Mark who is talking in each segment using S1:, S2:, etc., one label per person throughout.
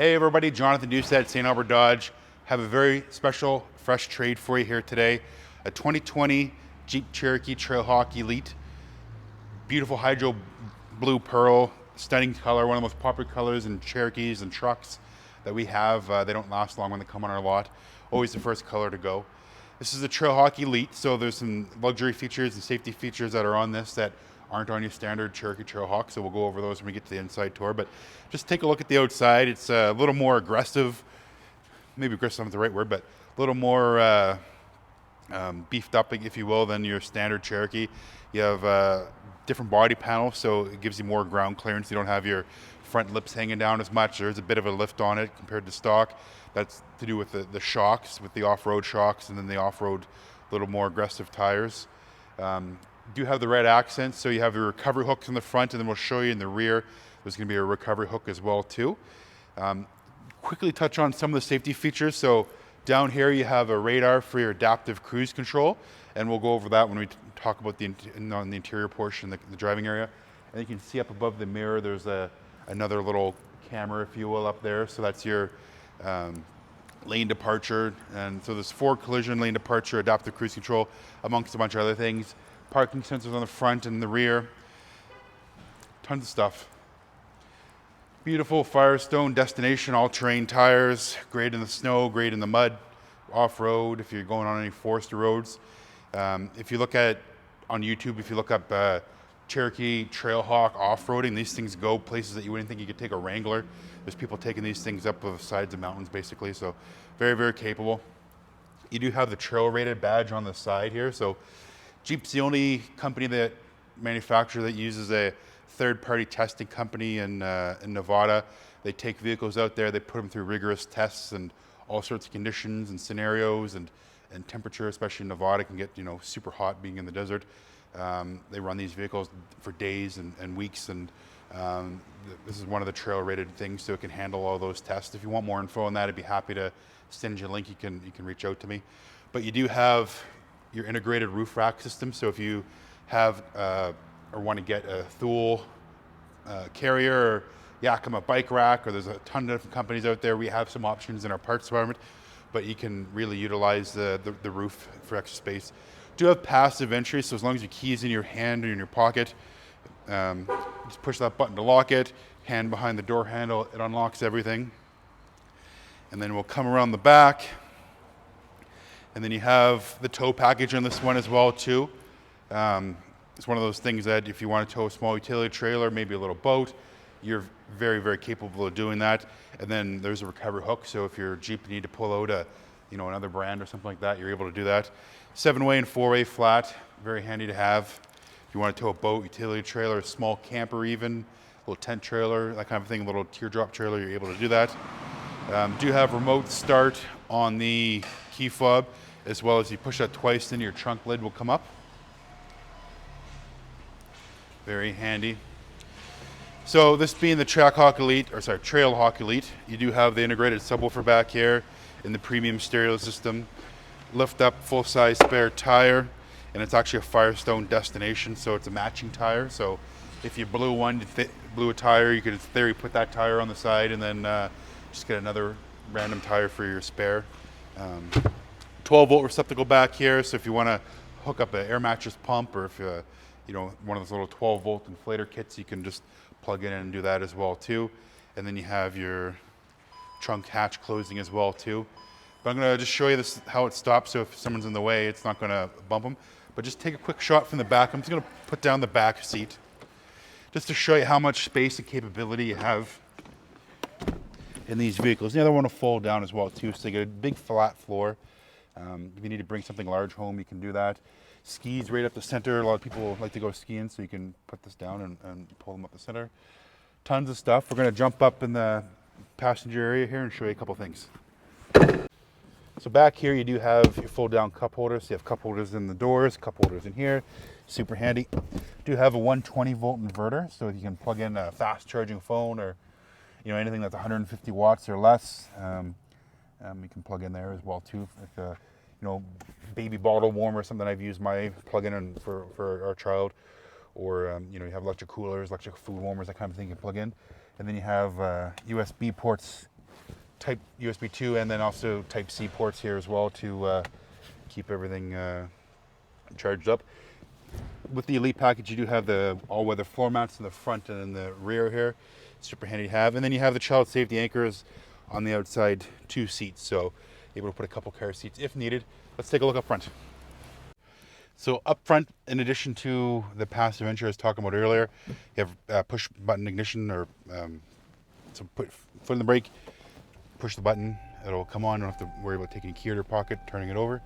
S1: Hey everybody, Jonathan Doucette, St.Albert Dodge. Have a very special, fresh trade for you here today. A 2020 Jeep Cherokee Trailhawk Elite. Beautiful hydro blue pearl, stunning color, one of the most popular colors in Cherokees and trucks that we have. They don't last long when they come on our lot. Always the first color to go. This is a Trailhawk Elite, so there's some luxury features and safety features that are on this that aren't on your standard Cherokee Trailhawk, so we'll go over those when we get to the inside tour. But just take a look at the outside. It's a little more aggressive, maybe aggressive isn't the right word, but a little more beefed up, if you will, than your standard Cherokee. You have different body panel, so it gives you more ground clearance. You don't have your front lips hanging down as much. There's a bit of a lift on it compared to stock. That's to do with the shocks, with the off-road shocks, and then the off-road little more aggressive tires. Do have the red accents, so you have your recovery hooks in the front, and then we'll show you in the rear there's going to be a recovery hook as well too. Quickly touch on some of the safety features. So down here you have a radar for your adaptive cruise control, and we'll go over that when we talk about on the interior portion, the driving area. And you can see up above the mirror there's another little camera, if you will, up there. So that's your lane departure, and so there's forward collision, lane departure, adaptive cruise control, amongst a bunch of other things. Parking sensors on the front and the rear. Tons of stuff. Beautiful Firestone destination all-terrain tires, great in the snow, great in the mud, off-road if you're going on any forest roads. If you look at, on YouTube, if you look up Cherokee Trailhawk off-roading, these things go places that you wouldn't think you could take a Wrangler. There's people taking these things up the sides of mountains basically, so very, very capable. You do have the trail rated badge on the side here, so Jeep's the only company that manufacturer that uses a third-party testing company in Nevada. They take vehicles out there, they put them through rigorous tests and all sorts of conditions and scenarios and temperature, especially in Nevada, can get super hot being in the desert. They run these vehicles for days and weeks, and this is one of the trail-rated things, so it can handle all those tests. If you want more info on that, I'd be happy to send you a link. You can reach out to me. But you do have your integrated roof rack system, so if you have or want to get a Thule carrier or Yakima bike rack, or there's a ton of different companies out there, we have some options in our parts department, but you can really utilize the roof for extra space. Do have passive entry, so as long as your key is in your hand or in your pocket, just push that button to lock it, hand behind the door handle, it unlocks everything. And then we'll come around the back. And then you have the tow package on this one as well too. It's one of those things that if you want to tow a small utility trailer, maybe a little boat, you're very, very capable of doing that. And then there's a recovery hook, so if your Jeep need to pull out another brand or something like that, you're able to do that. 7-way and 4-way flat, very handy to have. If you want to tow a boat, utility trailer, a small camper even, a little tent trailer, that kind of thing, a little teardrop trailer, you're able to do that. Do have remote start on the key fob, as well as you push that twice, then your trunk lid will come up. Very handy. So this being the Trailhawk Elite, you do have the integrated subwoofer back here in the premium stereo system. Lift up full-size spare tire, and it's actually a Firestone destination, so it's a matching tire. So if you blew a tire, you could in theory put that tire on the side and then just get another random tire for your spare. 12-volt receptacle back here, so if you want to hook up an air mattress pump, or if one of those little 12-volt inflator kits, you can just plug in and do that as well too. And then you have your trunk hatch closing as well too. But I'm going to just show you how it stops, so if someone's in the way, it's not going to bump them. But just take a quick shot from the back. I'm just going to put down the back seat just to show you how much space and capability you have in these vehicles. The other one will fold down as well too, so you get a big flat floor. If you need to bring something large home, you can do that. Skis right up the center. A lot of people like to go skiing, so you can put this down and pull them up the center. Tons of stuff. We're going to jump up in the passenger area here and show you a couple things. So back here you do have your fold down cup holders. So you have cup holders in the doors, cup holders in here. Super handy. Do have a 120-volt inverter, so you can plug in a fast charging phone or anything that's 150 watts or less. You can plug in there as well too. If baby bottle warmer, something I've used my plug-in for our child, or you have electric coolers, electric food warmers, that kind of thing you can plug in. And then you have USB ports type USB 2 and then also type C ports here as well to keep everything charged up. With the Elite package, you do have the all-weather floor mats in the front and in the rear here. Super handy to have. And then you have the child safety anchors on the outside 2 seats, so able to put a couple car seats if needed. Let's take a look up front. So up front, in addition to the passive entry I was talking about earlier, you have push button ignition, or so put foot in the brake, push the button, it'll come on. You don't have to worry about taking a key out of your pocket, turning it over.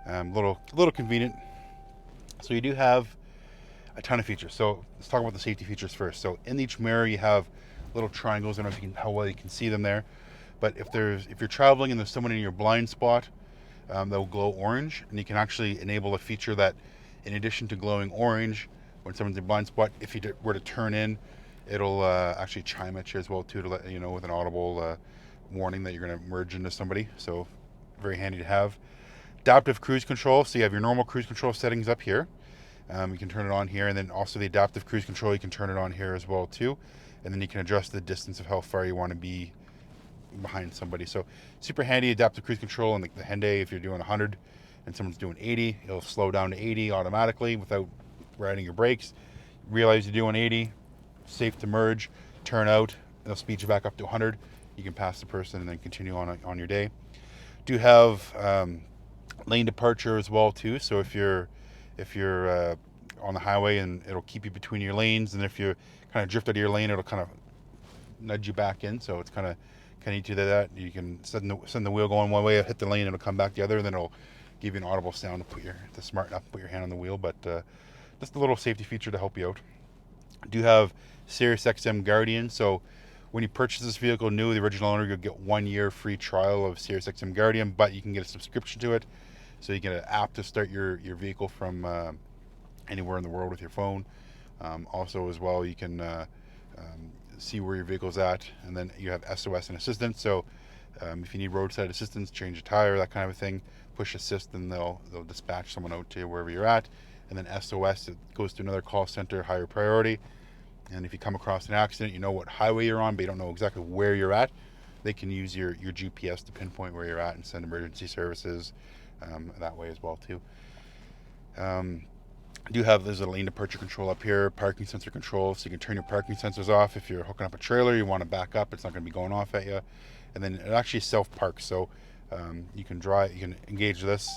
S1: Little convenient. So you do have a ton of features. So let's talk about the safety features first. So in each mirror you have little triangles. I don't know if how well you can see them there, but if you're traveling and there's someone in your blind spot, that will glow orange, and you can actually enable a feature that, in addition to glowing orange when someone's in a blind spot, if you were to turn in, it'll actually chime at you as well too, to let you know with an audible warning that you're going to merge into somebody. So very handy to have. Adaptive cruise control, so you have your normal cruise control settings up here. You can turn it on here, and then also the adaptive cruise control, you can turn it on here as well too, and then you can adjust the distance of how far you want to be behind somebody. So super handy. Adaptive cruise control and the Hyundai, if you're doing 100 and someone's doing 80, it'll slow down to 80 automatically without riding your brakes. Realize you're doing 80, safe to merge, turn out, it'll speed you back up to 100. You can pass the person and then continue on your day. Do have lane departure as well too, so if you're on the highway, and it'll keep you between your lanes, and if you kind of drift out of your lane, it'll kind of nudge you back in. So it's kind of neat to do that. You can send the wheel going one way, hit the lane, it'll come back the other, and then it'll give you an audible sound to smarten up, put your hand on the wheel. But just a little safety feature to help you out. I do have Sirius XM Guardian, so when you purchase this vehicle new, the original owner, you'll get 1 year free trial of Sirius XM Guardian, but you can get a subscription to it. So you get an app to start your vehicle from anywhere in the world with your phone. Also as well, you can see where your vehicle's at, and then you have SOS and assistance. So if you need roadside assistance, change a tire, that kind of a thing, push assist, and they'll dispatch someone out to you wherever you're at. And then SOS, it goes to another call center, higher priority. And if you come across an accident, you know what highway you're on, but you don't know exactly where you're at, they can use your GPS to pinpoint where you're at and send emergency services that way as well too. There's a lane departure control up here, parking sensor control, so you can turn your parking sensors off if you're hooking up a trailer, you want to back up, it's not going to be going off at you. And then it actually self-parks, so you can engage this,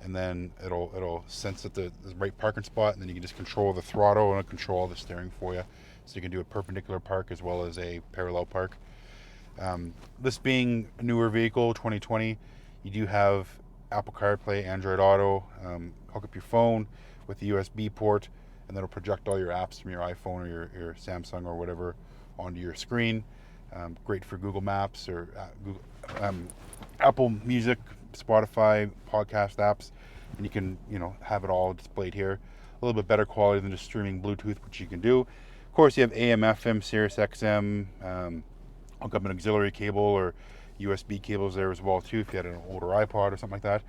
S1: and then it'll sense that the right parking spot, and then you can just control the throttle and control the steering for you. So you can do a perpendicular park as well as a parallel park. This being a newer vehicle, 2020, you do have Apple CarPlay, Android Auto. Hook up your phone with the USB port, and that'll project all your apps from your iPhone or your Samsung or whatever onto your screen. Great for Google Maps or Apple Music, Spotify, podcast apps, and you can have it all displayed here. A little bit better quality than just streaming Bluetooth, which you can do. Of course, you have AM, FM, Sirius XM. Hook up an auxiliary cable or USB cables there as well too if you had an older iPod or something like that.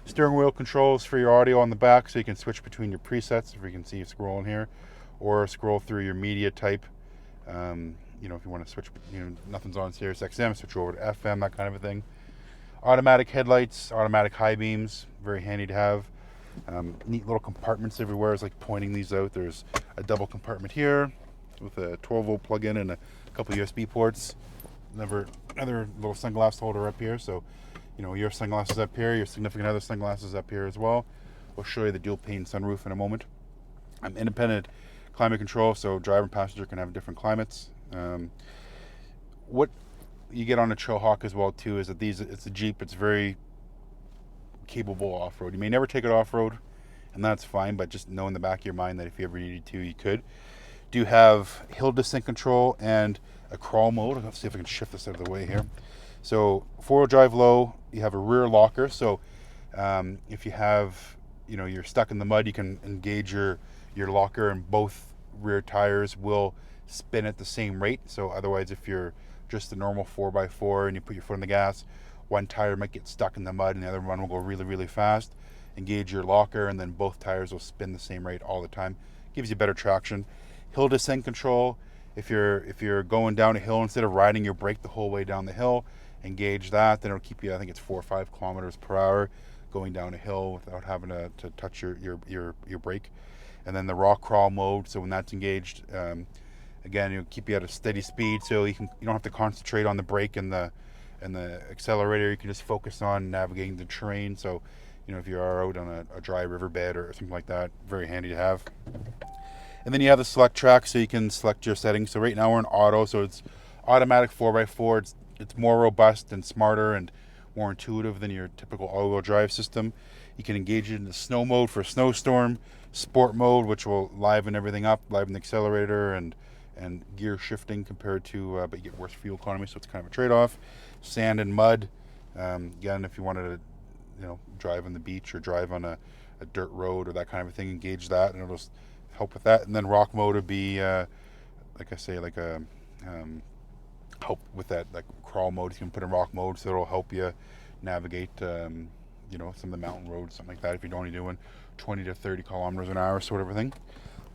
S1: Steering wheel controls for your audio on the back, so you can switch between your presets, if you can see you scrolling here, or scroll through your media type. If you want to switch, nothing's on Sirius XM, switch over to FM, that kind of a thing. Automatic headlights, automatic high beams, very handy to have. Neat little compartments everywhere. It's like pointing these out. There's a double compartment here with a 12-volt plug-in and a couple USB ports. Another little sunglass holder up here, so your sunglasses up here, your significant other sunglasses up here as well. We'll show you the dual pane sunroof in a moment. Independent climate control, so driver and passenger can have different climates. What you get on a Trailhawk as well too is that it's a Jeep, it's very capable off-road. You may never take it off-road, and that's fine, but just know in the back of your mind that if you ever needed to, you could. Do have hill descent control and a crawl mode. Let's see if I can shift this out of the way here. So 4-wheel drive low, you have a rear locker, so if you have you're stuck in the mud, you can engage your locker, and both rear tires will spin at the same rate. So otherwise, if you're just the normal 4x4 and you put your foot on the gas, one tire might get stuck in the mud and the other one will go really, really fast. Engage your locker, and then both tires will spin the same rate all the time. Gives you better traction. Hill descent control, if you're going down a hill, instead of riding your brake the whole way down the hill, engage that. Then it'll keep you, I think it's 4 or 5 kilometers per hour going down a hill without having to touch your brake. And then the rock crawl mode, so when that's engaged, again, it'll keep you at a steady speed, so you don't have to concentrate on the brake and the accelerator. You can just focus on navigating the terrain. So, you know, if you are out on a dry riverbed or something like that, very handy to have. And then you have the select track, so you can select your settings. So right now we're in auto, so it's automatic 4x4. It's more robust and smarter and more intuitive than your typical all-wheel drive system. You can engage it in the snow mode for snowstorm, sport mode, which will liven everything up, liven the accelerator and gear shifting compared to, but you get worse fuel economy, so it's kind of a trade-off. Sand and mud, again, if you wanted to, you know, drive on the beach or drive on a dirt road or that kind of a thing, engage that, and it'll just help with that. And then rock mode would be, like I say, like a help with that, like crawl mode. You can put in rock mode, so it'll help you navigate, you know, some of the mountain roads, something like that. If you're only doing 20 to 30 kilometers an hour, sort of a thing.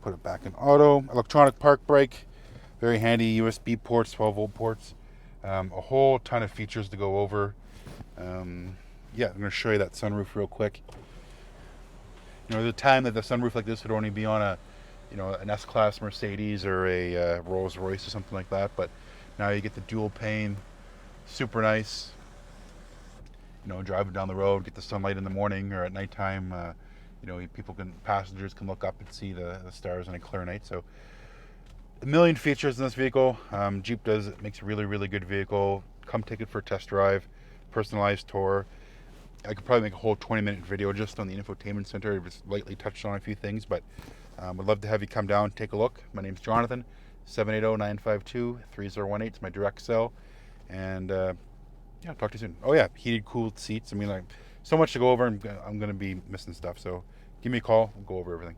S1: Put it back in auto. Electronic park brake, very handy. USB ports, 12-volt ports. A whole ton of features to go over. Yeah, I'm going to show you that sunroof real quick. You know, there's a time that the sunroof like this would only be on a, you know, an S-Class Mercedes or a Rolls-Royce or something like that. But now you get the dual pane, super nice. You know, driving down the road, get the sunlight in the morning or at nighttime. You know, passengers can look up and see the stars on a clear night. So, a million features in this vehicle. Jeep makes a really, really good vehicle. Come take it for a test drive, personalized tour. I could probably make a whole 20-minute video just on the infotainment center. I just lightly touched on a few things, but would love to have you come down and take a look. My name's Jonathan. 780-952-3018. It's my direct cell. And yeah, talk to you soon. Oh yeah, heated, cooled seats. I mean, like, so much to go over. I'm going to be missing stuff. So give me a call. We'll go over everything.